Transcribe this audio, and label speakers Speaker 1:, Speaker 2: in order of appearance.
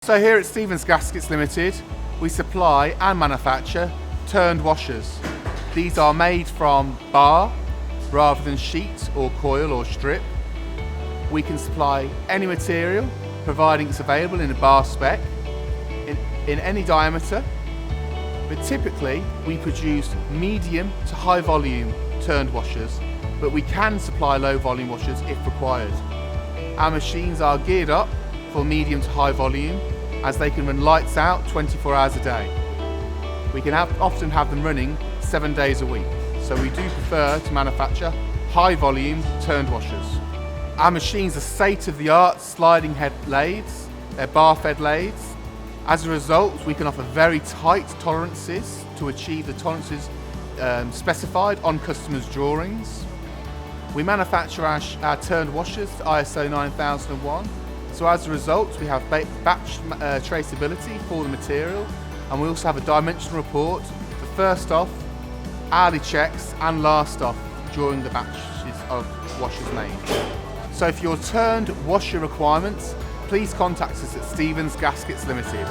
Speaker 1: So here at Stephens Gaskets Limited, we supply and manufacture turned washers. These are made from bar rather than sheet or coil or strip. We can supply any material, providing it's available in a bar spec, in any diameter, but typically we produce medium to high volume turned washers, but we can supply low volume washers if required. Our machines are geared up for medium to high volume, as they can run lights out 24 hours a day. We can often have them running 7 days a week, so we do prefer to manufacture high volume turned washers. Our machines are state-of-the-art sliding head lathes, they're bar-fed lathes. As a result, we can offer very tight tolerances to achieve the tolerances specified on customers' drawings. We manufacture our turned washers to ISO 9001, so as a result we have batch traceability for the material, and we also have a dimensional report for first off, hourly checks and last off during the batches of washers made. So for your turned washer requirements, please contact us at Stephens Gaskets Limited.